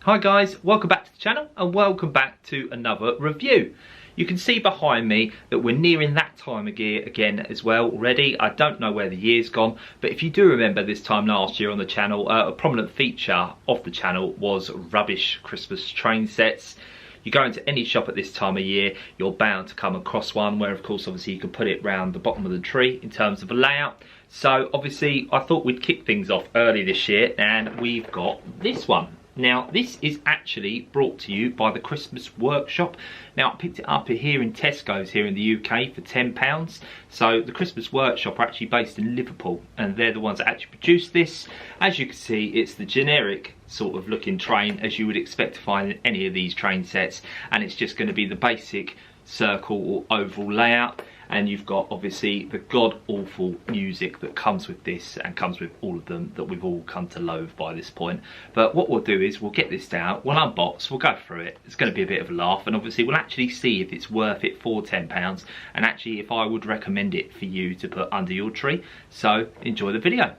Hi guys, welcome back to the channel and welcome back to another review. You can see behind me that we're nearing that time of year again as well already. I don't know where the year's gone, but if you do remember this time last year on the channel, a prominent feature of the channel was rubbish Christmas train sets. You go into any shop at this time of year, you're bound to come across one where of course obviously you can put it round the bottom of the tree in terms of a layout. So obviously I thought we'd kick things off early this year and we've got this one. Now this is actually brought to you by the Christmas Workshop. Now I picked it up here in Tesco's here in the UK for £10. So the Christmas Workshop are actually based in Liverpool and they're the ones that actually produced this. As you can see, it's the generic sort of looking train as you would expect to find in any of these train sets, and it's just going to be the basic circle or oval layout, and you've got obviously the god awful music that comes with this and comes with all of them that we've all come to loathe by this point. But what we'll do is we'll get this down, we'll unbox, we'll go through it. It's going to be a bit of a laugh, and obviously we'll actually see if it's worth it for £10 and actually if I would recommend it for you to put under your tree. So enjoy the video.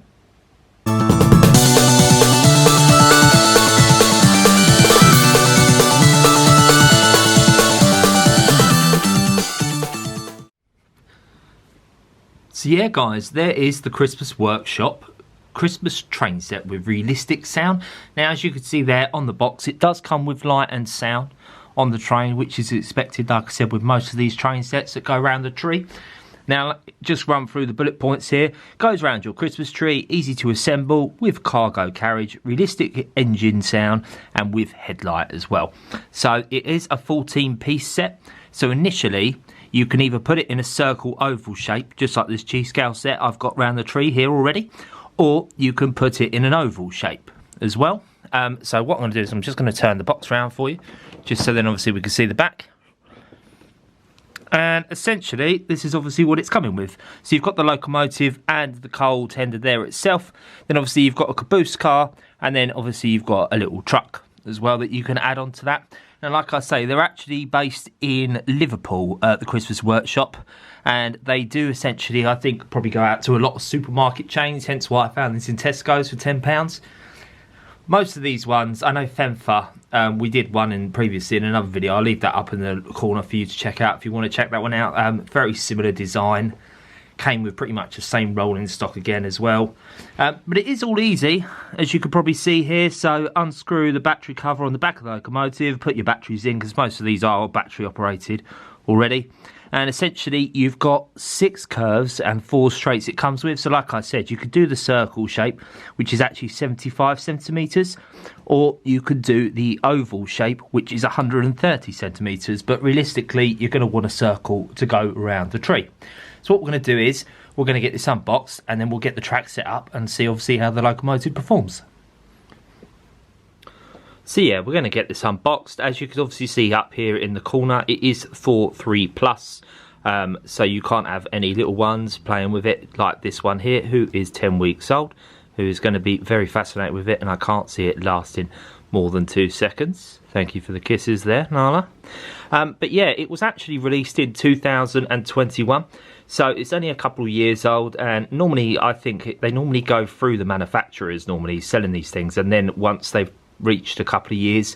So yeah guys, there is the Christmas Workshop Christmas train set with realistic sound. Now as you can see there on the box, it does come with light and sound on the train, which is expected, like I said, with most of these train sets that go around the tree. Now just run through the bullet points here. Goes around your Christmas tree, easy to assemble, with cargo carriage, realistic engine sound and with headlight as well. So it is a 14-piece set. So initially you can either put it in a circle oval shape, just like this G-scale set I've got round the tree here already, or you can put it in an oval shape as well. So what I'm going to do is I'm just going to turn the box around for you, just so then obviously we can see the back. And essentially this is obviously what it's coming with. So you've got the locomotive and the coal tender there itself. Then obviously you've got a caboose car, and then obviously you've got a little truck as well that you can add on to that. Now, like I say, they're actually based in Liverpool, the Christmas Workshop, and they do essentially, I think, probably go out to a lot of supermarket chains, hence why I found this in Tesco's for £10. Most of these ones, I know Femfa, we did one previously in another video. I'll leave that up in the corner for you to check out if you want to check that one out. Very similar design. Came with pretty much the same rolling stock again as well. But it is all easy, as you can probably see here. So unscrew the battery cover on the back of the locomotive, put your batteries in, because most of these are battery operated already. And essentially you've got 6 curves and 4 straights it comes with. So like I said, you could do the circle shape, which is actually 75 centimetres, or you could do the oval shape, which is 130 centimetres. But realistically, you're going to want a circle to go around the tree. So what we're going to do is we're going to get this unboxed and then we'll get the track set up and see obviously how the locomotive performs. So yeah, we're going to get this unboxed. As you can obviously see up here in the corner, it is for 3+. So you can't have any little ones playing with it like this one here, who is 10 weeks old, who is going to be very fascinated with it, and I can't see it lasting more than 2 seconds. Thank you for the kisses there, Nala. But yeah, it was actually released in 2021. So it's only a couple of years old, and normally I think they normally go through the manufacturers normally selling these things, and then once they've reached a couple of years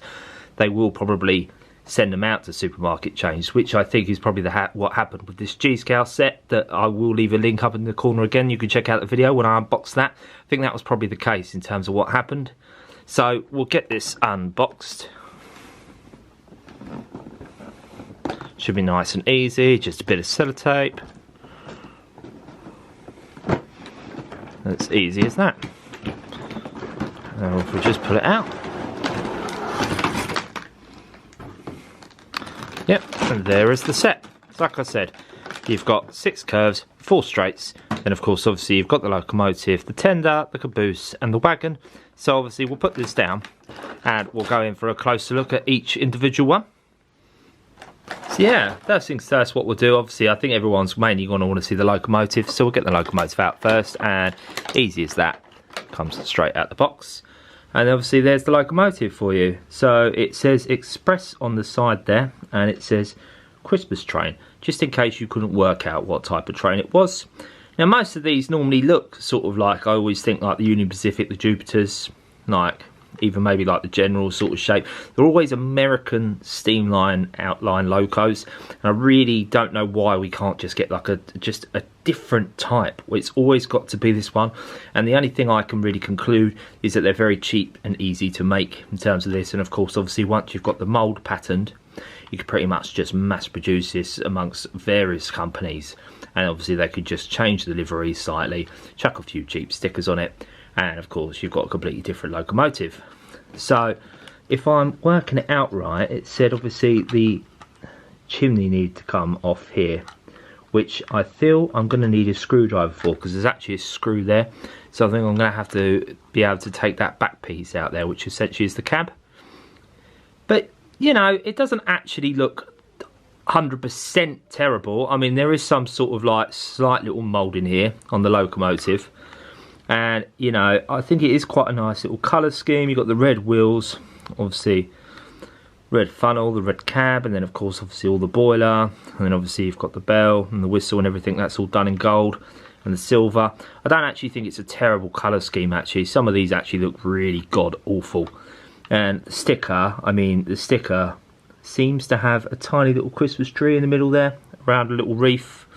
they will probably send them out to supermarket chains, which I think is probably what happened with this G-scale set that I will leave a link up in the corner again. You can check out the video when I unbox that. I think that was probably the case in terms of what happened. So we'll get this unboxed. Should be nice and easy, just a bit of sellotape. That's easy as that. Now if we just pull it out. Yep, and there is the set. Like I said, you've got 6 curves, 4 straights, then of course obviously you've got the locomotive, the tender, the caboose and the wagon. So obviously we'll put this down and we'll go in for a closer look at each individual one. So yeah, that's what we'll do. Obviously I think everyone's mainly going to want to see the locomotive, so we'll get the locomotive out first, and easy as that, comes straight out the box. And obviously there's the locomotive for you. So it says Express on the side there, and it says Christmas train, just in case you couldn't work out what type of train it was. Now most of these normally look sort of like, I always think like the Union Pacific, the Jupiters, like even maybe like the general sort of shape. They're always American Steamline outline locos, and I really don't know why we can't just get like just a different type. It's always got to be this one, and the only thing I can really conclude is that they're very cheap and easy to make in terms of this. And of course, obviously, once you've got the mould patterned, you could pretty much just mass produce this amongst various companies, and obviously they could just change the livery slightly, chuck a few cheap stickers on it, and of course you've got a completely different locomotive. So if I'm working it out right, it said obviously the chimney needed to come off here, which I feel I'm going to need a screwdriver for, because there's actually a screw there. So I think I'm going to have to be able to take that back piece out there, which essentially is the cab. But you know, it doesn't actually look 100% terrible. I mean, there is some sort of like slight little mould in here on the locomotive, and you know, I think it is quite a nice little colour scheme. You've got the red wheels, obviously red funnel, the red cab, and then of course obviously all the boiler, and then obviously you've got the bell and the whistle and everything. That's all done in gold, and the silver. I don't actually think it's a terrible colour scheme actually. Some of these actually look really god awful. And the sticker, I mean, the sticker seems to have a tiny little Christmas tree in the middle there, around a little reef.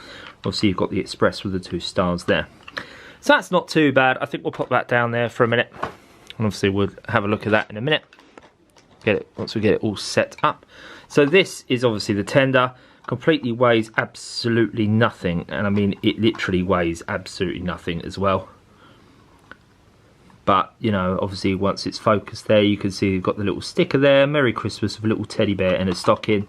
Obviously you've got the express with the 2 stars there. So that's not too bad. I think we'll pop that down there for a minute, and obviously we'll have a look at that in a minute. Once we get it all set up. So this is obviously the tender. Completely weighs absolutely nothing, and I mean it literally weighs absolutely nothing as well. But you know, obviously once it's focused there, you can see you've got the little sticker there, Merry Christmas, with a little teddy bear and a stocking.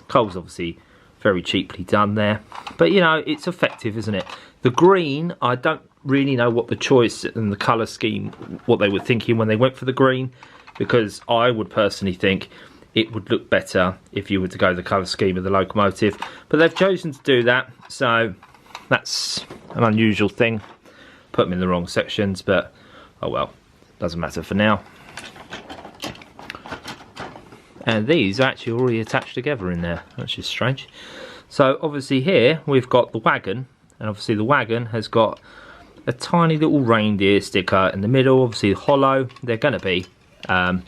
Coal's obviously very cheaply done there, but you know, it's effective, isn't it? The green, I don't really know what the choice and the colour scheme, what they were thinking when they went for the green, because I would personally think it would look better if you were to go the colour scheme of the locomotive, but they've chosen to do that, so that's an unusual thing. Put them in the wrong sections, but oh well, doesn't matter for now. And these are actually already attached together in there, which is strange. So obviously here we've got the wagon, and obviously the wagon has got a tiny little reindeer sticker in the middle, obviously hollow. They're going to be. It's a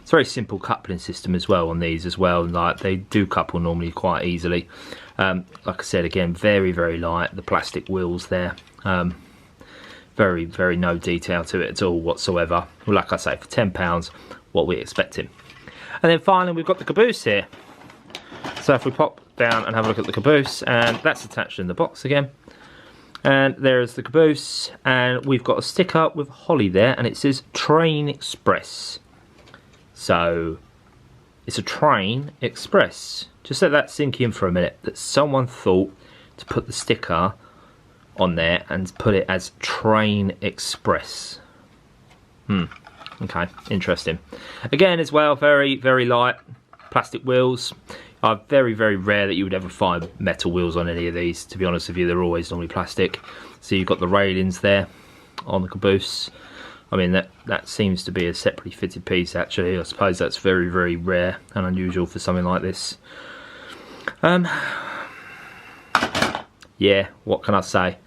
very simple coupling system as well on these as well, like they do couple normally quite easily. Like I said, again, very, very light, the plastic wheels there. Very, very no detail to it at all whatsoever. Well, like I say, for £10, what we're expecting. And then finally, we've got the caboose here. So if we pop down and have a look at the caboose, and that's attached in the box again. And there's the caboose, and we've got a sticker with holly there, and it says Train Express. So it's a Train Express. Just let that sink in for a minute, that someone thought to put the sticker on there and put it as Train Express. Okay, interesting. Again as well, very, very light plastic wheels. Very, very rare that you would ever find metal wheels on any of these, to be honest with you. They're always normally plastic. So you've got the railings there on the caboose. I mean, that seems to be a separately fitted piece actually. I suppose that's very, very rare and unusual for something like this. Yeah, what can I say?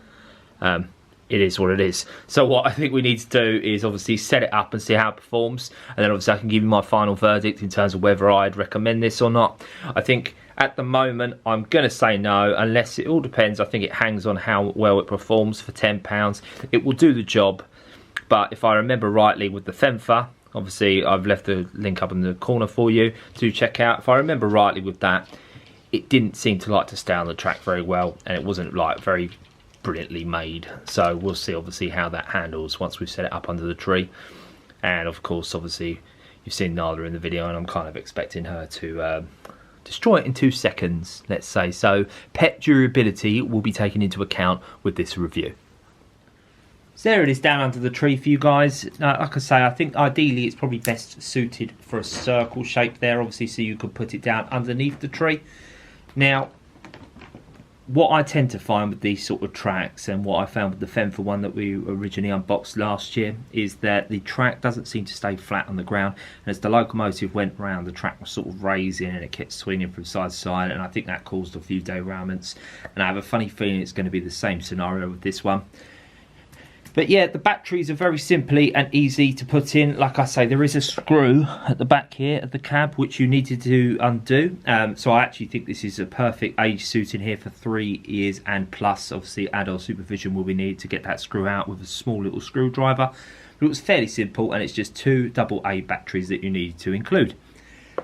It is what it is. So what I think we need to do is obviously set it up and see how it performs, and then obviously I can give you my final verdict in terms of whether I'd recommend this or not. I think at the moment I'm going to say no, unless it all depends. I think it hangs on how well it performs for £10. It will do the job, but if I remember rightly with the Fenfa, obviously I've left the link up in the corner for you to check out. If I remember rightly with that, it didn't seem to like to stay on the track very well, and it wasn't like very brilliantly made. So we'll see obviously how that handles once we've set it up under the tree. And of course obviously you've seen Nala in the video, and I'm kind of expecting her to destroy it in 2 seconds, let's say. So pet durability will be taken into account with this review. So there it is down under the tree for you guys. Like I say, I think ideally it's probably best suited for a circle shape there, obviously, so you could put it down underneath the tree. Now, what I tend to find with these sort of tracks, and what I found with the Fenfa one that we originally unboxed last year, is that the track doesn't seem to stay flat on the ground, and as the locomotive went round, the track was sort of raising and it kept swinging from side to side, and I think that caused a few derailments, and I have a funny feeling it's going to be the same scenario with this one. But yeah, the batteries are very simply and easy to put in. Like I say, there is a screw at the back here of the cab which you needed to undo. So I actually think this is a perfect age suit in here for 3 years and plus. Obviously adult supervision will be needed to get that screw out with a small little screwdriver. But it was fairly simple, and it's just 2 AA batteries that you need to include.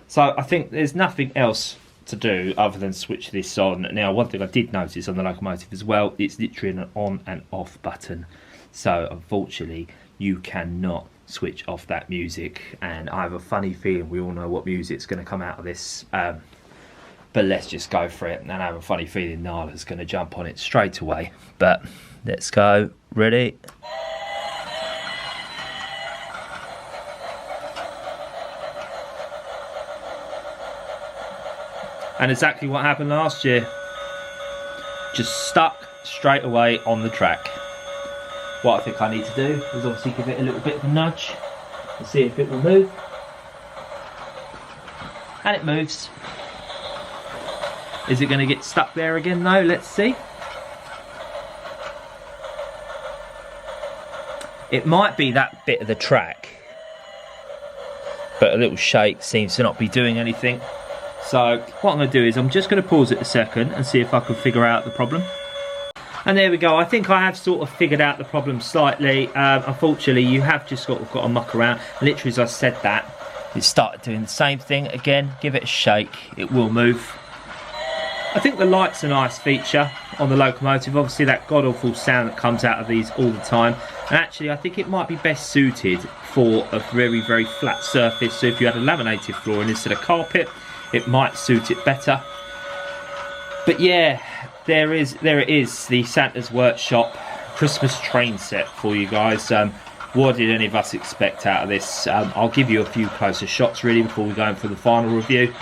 So I think there's nothing else to do other than switch this on. Now, one thing I did notice on the locomotive as well, it's literally an on and off button. So unfortunately you cannot switch off that music, and I have a funny feeling we all know what music's going to come out of this, but let's just go for it. And I have a funny feeling Nala's going to jump on it straight away, but let's go. Ready? And exactly what happened last year, just stuck straight away on the track. What I think I need to do is obviously give it a little bit of a nudge and see if it will move. And it moves. Is it going to get stuck there again though? Let's see. It might be that bit of the track, but a little shake seems to not be doing anything. So what I'm going to do is I'm just going to pause it a second and see if I can figure out the problem. And there we go. I think I have sort of figured out the problem slightly. Unfortunately, you have just got to muck around. Literally, as I said that, it started doing the same thing again. Give it a shake, it will move. I think the light's a nice feature on the locomotive. Obviously, that god-awful sound that comes out of these all the time. And actually, I think it might be best suited for a very, very flat surface. So if you had a laminated floor instead of carpet, it might suit it better. But yeah, there it is, the Santa's Workshop Christmas train set for you guys. What did any of us expect out of this? I'll give you a few closer shots really before we go in for the final review.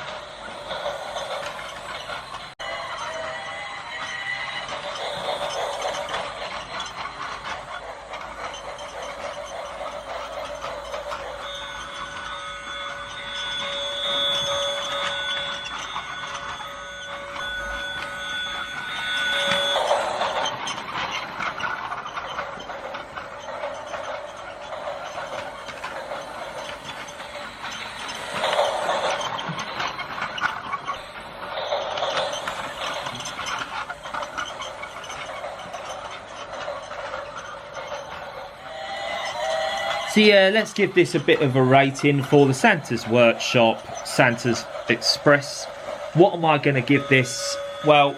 So yeah, let's give this a bit of a rating for the Santa's Workshop, Santa's Express. What am I going to give this? Well,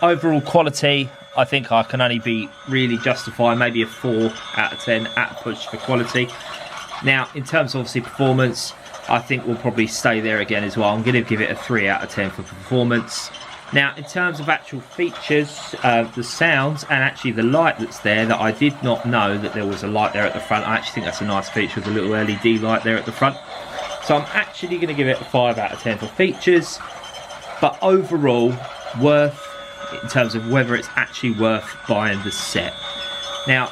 overall quality, I think I can only be really justify maybe a 4 out of 10 at a push for quality. Now, in terms of obviously performance, I think we'll probably stay there again as well. I'm going to give it a 3 out of 10 for performance. Now, in terms of actual features, the sounds and actually the light that's there, that I did not know that there was a light there at the front. I actually think that's a nice feature with a little LED light there at the front. So I'm actually going to give it a 5 out of 10 for features. But overall, worth, in terms of whether it's actually worth buying the set. Now,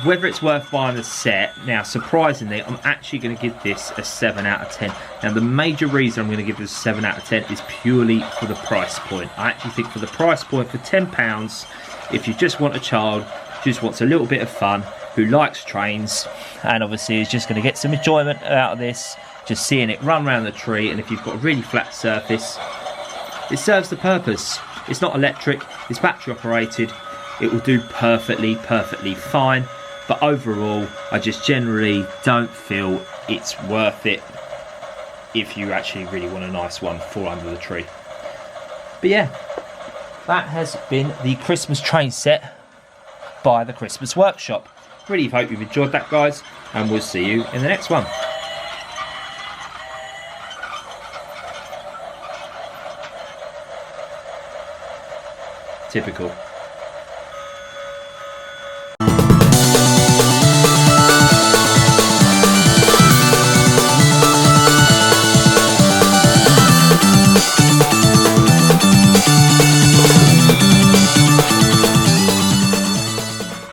whether it's worth buying the set, now surprisingly, I'm actually going to give this a 7 out of 10. Now the major reason I'm going to give this a 7 out of 10 is purely for the price point. I actually think for the price point, for £10, if you just want a child who just wants a little bit of fun, who likes trains, and obviously is just going to get some enjoyment out of this, just seeing it run around the tree, and if you've got a really flat surface, it serves the purpose. It's not electric, it's battery operated, it will do perfectly fine. But overall, I just generally don't feel it's worth it if you actually really want a nice one for under the tree. But yeah, that has been the Christmas train set by the Christmas Workshop. Really hope you've enjoyed that, guys, and we'll see you in the next one. Typical.